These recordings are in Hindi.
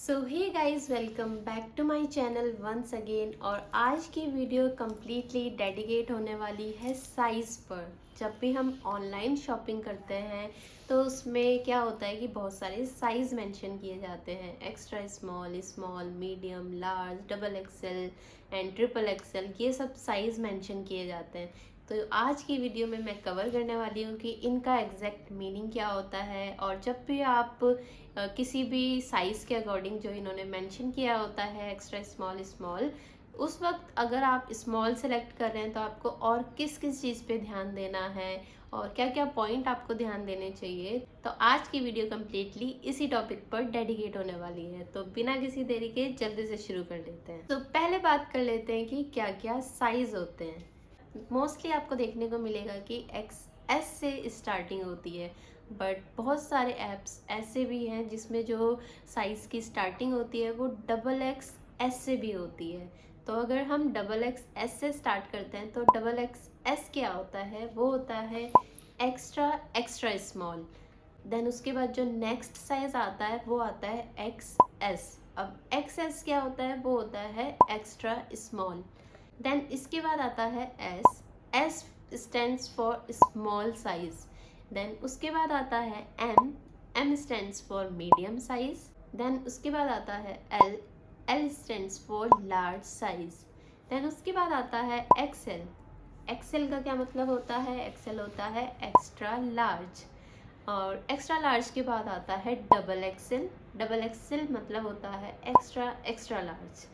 So hey guys, welcome back to my channel once again. और आज की वीडियो कम्प्लीटली डेडिकेट होने वाली है साइज़ पर। जब भी हम ऑनलाइन शॉपिंग करते हैं तो उसमें क्या होता है कि बहुत सारे साइज़ मेंशन किए जाते हैं, extra small, small, medium, large, double XL and triple XL, ये सब साइज़ मेंशन किए जाते हैं। तो आज की वीडियो में मैं कवर करने वाली हूँ कि इनका एग्जैक्ट मीनिंग क्या होता है। और जब भी आप किसी भी साइज़ के अकॉर्डिंग जो इन्होंने मेंशन किया होता है, एक्स्ट्रा स्मॉल, स्मॉल, उस वक्त अगर आप स्मॉल सेलेक्ट कर रहे हैं तो आपको और किस किस चीज़ पे ध्यान देना है और क्या क्या पॉइंट आपको ध्यान देने चाहिए। तो आज की वीडियो कम्प्लीटली इसी टॉपिक पर डेडिकेट होने वाली है। तो बिना किसी देरी के जल्दी से शुरू कर लेते हैं। तो पहले बात कर लेते हैं कि क्या क्या साइज़ होते हैं। मोस्टली आपको देखने को मिलेगा कि एक्स एस से स्टार्टिंग होती है, बट बहुत सारे ऐप्स ऐसे भी हैं जिसमें जो साइज़ की स्टार्टिंग होती है वो डबल एक्स एस से भी होती है। तो अगर हम डबल एक्स एस से स्टार्ट करते हैं तो डबल एक्स एस क्या होता है, वो होता है एक्स्ट्रा एक्स्ट्रा स्मॉल। देन उसके बाद जो नेक्स्ट साइज आता है वो आता है एक्स एस। अब एक्स एस क्या होता है, वो होता है एक्स्ट्रा स्मॉल। देन इसके बाद आता है S. S stands for small size. Then उसके बाद आता है M. M stands for medium size. Then उसके बाद आता है L. L stands for large size. Then उसके बाद आता है एक्सएल। एक्सएल का क्या मतलब होता है, एक्सएल होता है एक्स्ट्रा लार्ज। और एक्स्ट्रा लार्ज के बाद आता है डबल एक्सएल। डबल एक्सएल मतलब होता है extra extra large.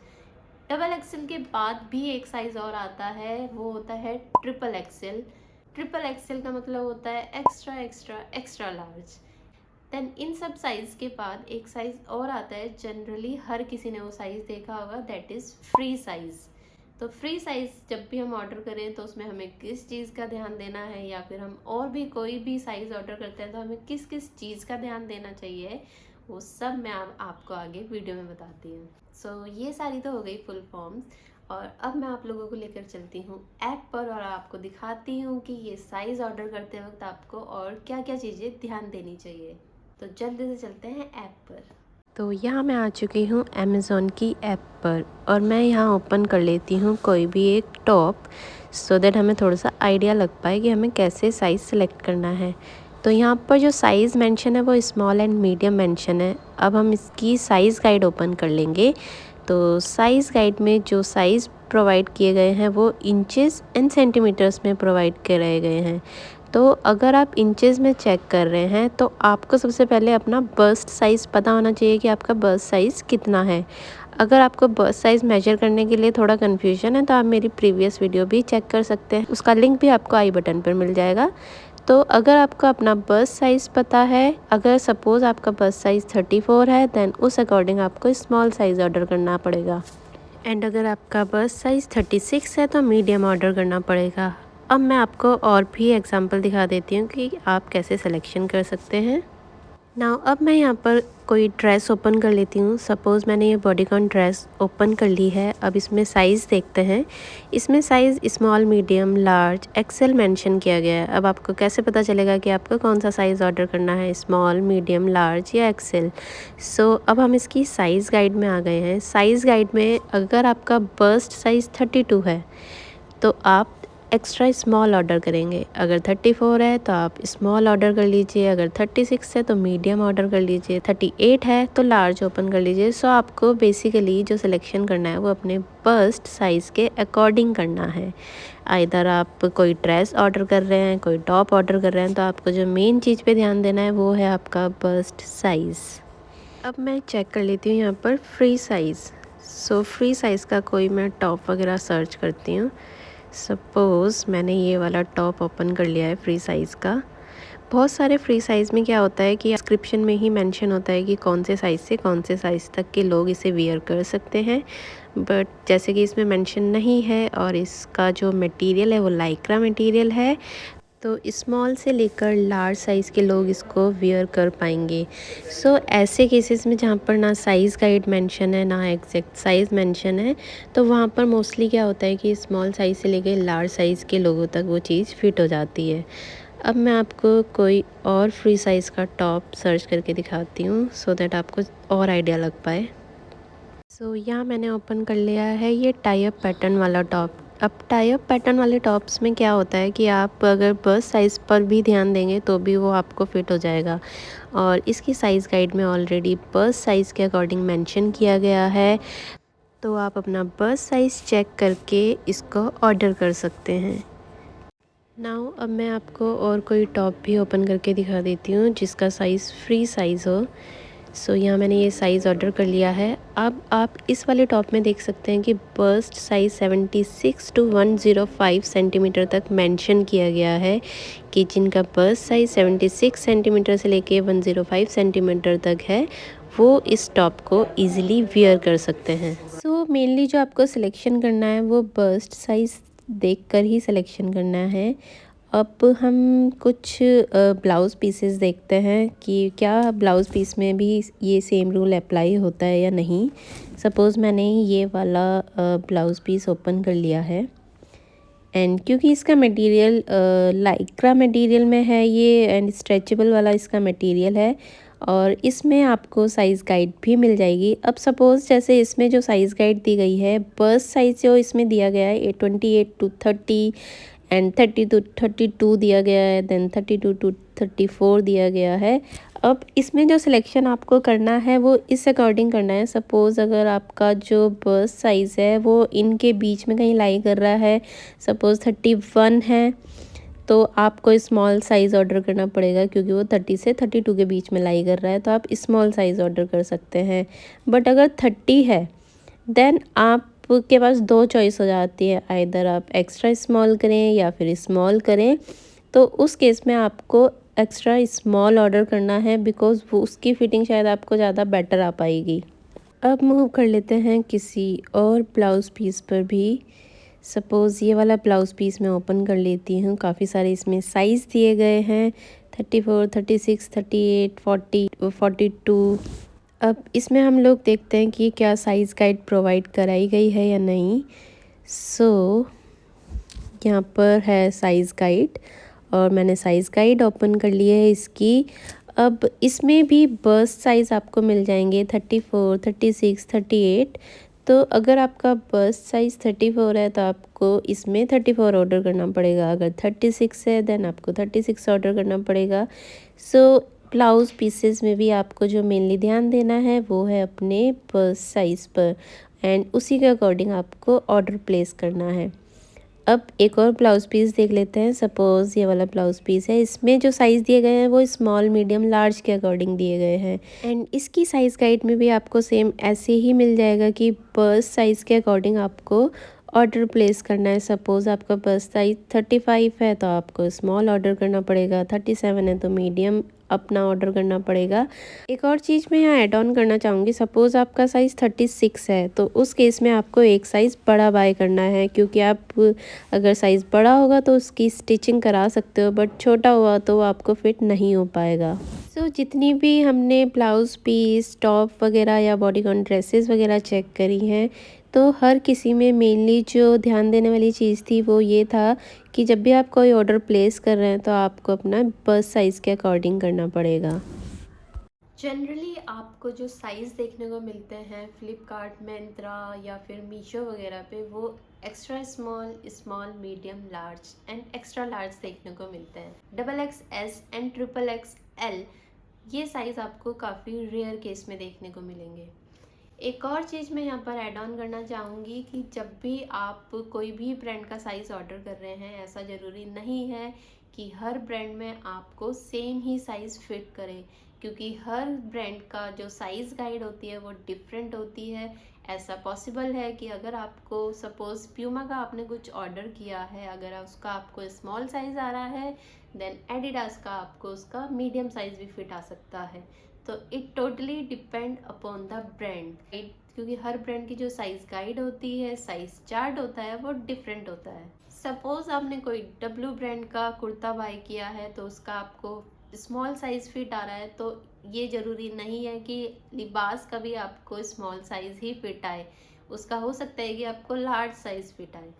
Double XL के बाद भी एक साइज और आता है, वो होता है ट्रिपल एक्सेल। ट्रिपल एक्सेल का मतलब होता है extra extra extra large. Then इन सब साइज के बाद एक साइज और आता है, जनरली हर किसी ने वो साइज देखा होगा, दैट इज़ फ्री साइज। तो फ्री साइज जब भी हम ऑर्डर करें तो उसमें हमें किस चीज़ का ध्यान देना है, या फिर हम और भी कोई भी साइज़ ऑर्डर करते हैं तो हमें किस किस चीज़ का ध्यान देना चाहिए, वो सब मैं आपको आगे वीडियो में बताती हूँ। सो ये सारी तो हो गई फुल फॉर्म्स। और अब मैं आप लोगों को लेकर चलती हूँ ऐप पर और आपको दिखाती हूँ कि ये साइज़ ऑर्डर करते वक्त आपको और क्या क्या चीज़ें ध्यान देनी चाहिए। तो जल्दी से चलते हैं ऐप पर। तो यहाँ मैं आ चुकी हूँ अमेज़ॉन की ऐप पर और मैं यहाँ ओपन कर लेती हूँ कोई भी एक टॉप, सो दैट हमें थोड़ा सा आइडिया लग पाए कि हमें कैसे साइज़ सेलेक्ट करना है। तो यहाँ पर जो साइज़ मेंशन है वो स्मॉल एंड मीडियम मेंशन है। अब हम इसकी साइज़ गाइड ओपन कर लेंगे। तो साइज़ गाइड में जो साइज़ प्रोवाइड किए गए हैं वो इंचेस एंड सेंटीमीटर्स में प्रोवाइड कराए गए हैं। तो अगर आप इंचेस में चेक कर रहे हैं तो आपको सबसे पहले अपना बस्ट साइज़ पता होना चाहिए कि आपका बस्ट साइज़ कितना है। अगर आपको बस्ट साइज़ मेजर करने के लिए थोड़ा कन्फ्यूजन है तो आप मेरी प्रीवियस वीडियो भी चेक कर सकते हैं, उसका लिंक भी आपको आई बटन पर मिल जाएगा। तो अगर आपको अपना बस्ट साइज़ पता है, अगर सपोज़ आपका बस्ट साइज़ 34 है, देन उस अकॉर्डिंग आपको स्मॉल साइज़ ऑर्डर करना पड़ेगा। एंड अगर आपका बस्ट साइज़ 36 है तो मीडियम ऑर्डर करना पड़ेगा। अब मैं आपको और भी एग्जांपल दिखा देती हूँ कि आप कैसे सिलेक्शन कर सकते हैं। नाउ अब मैं यहाँ पर कोई ड्रेस ओपन कर लेती हूँ। सपोज़ मैंने ये बॉडीकॉन ड्रेस ओपन कर ली है। अब इसमें साइज़ देखते हैं। इसमें size small, medium, large, XL mention किया गया है। अब आपको कैसे पता चलेगा कि आपको कौन सा साइज़ ऑर्डर करना है, स्मॉल, मीडियम, लार्ज या एक्सेल। सो अब हम इसकी साइज़ गाइड में आ गए हैं। साइज़ गाइड में अगर आपका बस्ट साइज़ 32 है तो आप एक्स्ट्रा स्मॉल ऑर्डर करेंगे। अगर 34 है तो आप स्मॉल ऑर्डर कर लीजिए। अगर 36 है तो मीडियम ऑर्डर कर लीजिए। 38 है तो लार्ज ओपन कर लीजिए। सो आपको बेसिकली जो सिलेक्शन करना है वो अपने बस्ट साइज़ के अकॉर्डिंग करना है। आइदर आप कोई ड्रेस ऑर्डर कर रहे हैं, कोई टॉप ऑर्डर कर रहे हैं, तो आपको जो मेन चीज़ पे ध्यान देना है वो है आपका बस्ट साइज़। अब मैं चेक कर लेती हूँ यहाँ पर free size. So free size का कोई मैं टॉप वगैरह सर्च करती हूँ। सपोज़ मैंने ये वाला टॉप ओपन कर लिया है फ्री साइज़ का। बहुत सारे फ्री साइज़ में क्या होता है कि डिस्क्रिप्शन में ही मेंशन होता है कि कौन से साइज़ से कौन से साइज़ तक के लोग इसे वियर कर सकते हैं, बट जैसे कि इसमें मेंशन नहीं है और इसका जो मटेरियल है वो लाइक्रा मटेरियल है, तो स्मॉल से लेकर लार्ज साइज़ के लोग इसको वियर कर पाएंगे। सो ऐसे केसेस में जहाँ पर ना साइज़ गाइड मेंशन है ना एग्जैक्ट साइज़ मेंशन है, तो वहाँ पर मोस्टली क्या होता है कि स्मॉल साइज़ से लेकर लार्ज साइज़ के लोगों तक वो चीज़ फिट हो जाती है। अब मैं आपको कोई और फ्री साइज़ का टॉप सर्च करके दिखाती हूँ सो दैट आपको और आइडिया लग पाए। सो यहाँ मैंने ओपन कर लिया है ये टाई अप पैटर्न वाला टॉप। अब टाई अप पैटर्न वाले टॉप्स में क्या होता है कि आप अगर बस्ट साइज़ पर भी ध्यान देंगे तो भी वो आपको फिट हो जाएगा। और इसकी साइज़ गाइड में ऑलरेडी बस्ट साइज़ के अकॉर्डिंग मेंशन किया गया है, तो आप अपना बस्ट साइज़ चेक करके इसको ऑर्डर कर सकते हैं। नाउ अब मैं आपको और कोई टॉप भी ओपन करके दिखा देती हूँ जिसका साइज़ फ्री साइज़ हो। सो यहाँ मैंने ये साइज़ ऑर्डर कर लिया है। अब आप इस वाले टॉप में देख सकते हैं कि बस्ट साइज़ 76 टू 105 सेंटीमीटर तक मेंशन किया गया है कि जिनका बस्ट साइज़ 76 सेंटीमीटर से लेके 105 सेंटीमीटर तक है वो इस टॉप को ईज़िली वियर कर सकते हैं। सो मेनली जो आपको सिलेक्शन करना है वो बस्ट साइज़ देखकर ही सिलेक्शन करना है। अब हम कुछ ब्लाउज़ पीसेस देखते हैं कि क्या ब्लाउज़ पीस में भी ये सेम रूल अप्लाई होता है या नहीं। सपोज़ मैंने ये वाला ब्लाउज़ पीस ओपन कर लिया है एंड क्योंकि इसका मटेरियल लाइक्रा मटेरियल में है ये एंड स्ट्रेचेबल वाला इसका मटेरियल है और इसमें आपको साइज़ गाइड भी मिल जाएगी। अब सपोज़ जैसे इसमें जो साइज़ गाइड दी गई है बस्ट साइज़ जो इसमें दिया गया है 28 टू 30 एंड 30 टू 32 दिया गया है, देन 32 टू 34 दिया गया है। अब इसमें जो सिलेक्शन आपको करना है वो इस अकॉर्डिंग करना है। सपोज़ अगर आपका जो बस्ट साइज़ है वो इनके बीच में कहीं लाई कर रहा है, सपोज़ 31 है, तो आपको स्मॉल साइज़ ऑर्डर करना पड़ेगा क्योंकि वो 30 से 32 के बीच में लाई कर रहा है, तो आप स्मॉल साइज़ ऑर्डर कर सकते हैं। बट अगर 30 है देन आपके पास दो चॉइस हो जाती है, आइदर आप एक्स्ट्रा स्मॉल करें या फिर स्मॉल करें। तो उस केस में आपको एक्स्ट्रा स्मॉल ऑर्डर करना है बिकॉज़ वो उसकी फ़िटिंग शायद आपको ज़्यादा बेटर आ पाएगी। अब मूव कर लेते हैं किसी और ब्लाउज़ पीस पर भी। सपोज़ ये वाला ब्लाउज़ पीस मैं ओपन कर लेती हूँ। काफ़ी सारे इसमें साइज़ दिए गए हैं 34, 36, 38, 40, 42। अब इसमें हम लोग देखते हैं कि क्या साइज़ गाइड प्रोवाइड कराई गई है या नहीं। सो यहाँ पर है साइज़ गाइड और मैंने साइज़ गाइड ओपन कर ली है इसकी। अब इसमें भी बस्ट साइज़ आपको मिल जाएंगे 34, 36, 38। तो अगर आपका बस्ट साइज़ 34 है तो आपको इसमें 34 ऑर्डर करना पड़ेगा। अगर 36 है देन आपको 36 ऑर्डर करना पड़ेगा। सो ब्लाउज़ पीसेस में भी आपको जो मेनली ध्यान देना है वो है अपने बस्ट साइज़ पर एंड उसी के अकॉर्डिंग आपको ऑर्डर प्लेस करना है। अब एक और ब्लाउज़ पीस देख लेते हैं। सपोज़ ये वाला ब्लाउज़ पीस है, इसमें जो साइज़ दिए गए हैं वो स्मॉल, मीडियम, लार्ज के अकॉर्डिंग दिए गए हैं एंड इसकी साइज़ गाइड में भी आपको सेम ऐसे ही मिल जाएगा कि बस्ट साइज़ के अकॉर्डिंग आपको ऑर्डर प्लेस करना है। सपोज़ आपका बस्ट साइज़ 35 है तो आपको स्मॉल ऑर्डर करना पड़ेगा, 37 है तो मीडियम अपना ऑर्डर करना पड़ेगा। एक और चीज़ मैं यहाँ ऐड ऑन करना चाहूँगी, सपोज़ आपका साइज़ 36 है तो उस केस में आपको एक साइज़ बड़ा बाय करना है क्योंकि आप अगर साइज़ बड़ा होगा तो उसकी स्टिचिंग करा सकते हो, बट छोटा हुआ तो वो आपको फिट नहीं हो पाएगा। सो जितनी भी हमने ब्लाउज़ पीस, टॉप वगैरह या बॉडीकॉन ड्रेसेस वगैरह चेक करी हैं तो हर किसी में मेनली जो ध्यान देने वाली चीज़ थी वो ये था कि जब भी आप कोई ऑर्डर प्लेस कर रहे हैं तो आपको अपना बस्ट साइज़ के अकॉर्डिंग करना पड़ेगा। जनरली आपको जो साइज़ देखने को मिलते हैं फ्लिपकार्ट, मिंत्रा या फिर मीशो वगैरह पे वो extra small, small, medium, large and extra large देखने को मिलते हैं। XXS एंड XXL ये साइज़ आपको काफ़ी रेयर केस में देखने को मिलेंगे। एक और चीज़ मैं यहाँ पर ऐड ऑन करना चाहूँगी कि जब भी आप कोई भी ब्रांड का साइज़ ऑर्डर कर रहे हैं, ऐसा ज़रूरी नहीं है कि हर ब्रांड में आपको सेम ही साइज़ फिट करे, क्योंकि हर ब्रांड का जो साइज़ गाइड होती है वो डिफरेंट होती है। ऐसा पॉसिबल है कि अगर आपको सपोज़ प्यूमा का आपने कुछ ऑर्डर किया है, अगर उसका आपको स्मॉल साइज़ आ रहा है, देन एडिडास का आपको उसका मीडियम साइज़ भी फिट आ सकता है। तो it totally depend upon the brand, क्योंकि हर ब्रांड की जो साइज़ गाइड होती है, साइज़ चार्ट होता है, वो डिफरेंट होता है। सपोज़ आपने कोई डब्ल्यू ब्रांड का कुर्ता बाय किया है तो उसका आपको स्मॉल साइज़ फिट आ रहा है, तो ये ज़रूरी नहीं है कि लिबास का भी आपको स्मॉल साइज़ ही फिट आए। उसका हो सकता है कि आपको लार्ज साइज़ फिट आए।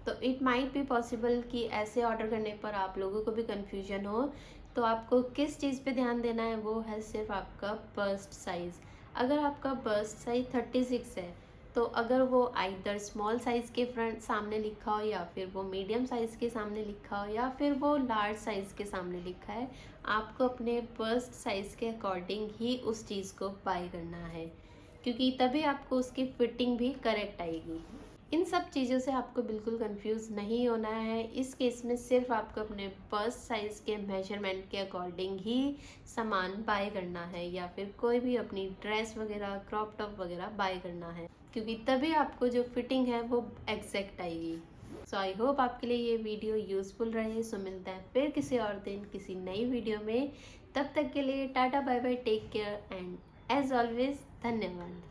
तो इट माइट बी पॉसिबल कि ऐसे ऑर्डर करने पर आप लोगों को भी कन्फ्यूजन हो। तो आपको किस चीज़ पे ध्यान देना है वो है सिर्फ आपका बस्ट साइज़। अगर आपका बस्ट साइज 36 है तो अगर वो आइदर स्मॉल साइज़ के फ्रंट सामने लिखा हो या फिर वो मीडियम साइज़ के सामने लिखा हो या फिर वो लार्ज साइज़ के सामने लिखा है, आपको अपने बस्ट साइज़ के अकॉर्डिंग ही उस चीज़ को बाय करना है, क्योंकि तभी आपको उसकी फिटिंग भी करेक्ट आएगी। इन सब चीज़ों से आपको बिल्कुल कंफ्यूज नहीं होना है। इस केस में सिर्फ आपको अपने बस्ट साइज़ के मेजरमेंट के अकॉर्डिंग ही सामान बाय करना है या फिर कोई भी अपनी ड्रेस वगैरह क्रॉप टॉप वगैरह बाय करना है, क्योंकि तभी आपको जो फिटिंग है वो एग्जैक्ट आएगी। सो आई होप आपके लिए ये वीडियो यूज़फुल रहे। सो मिलता है फिर किसी और दिन किसी नई वीडियो में। तब तक के लिए ta-ta bye bye, take care and as always धन्यवाद।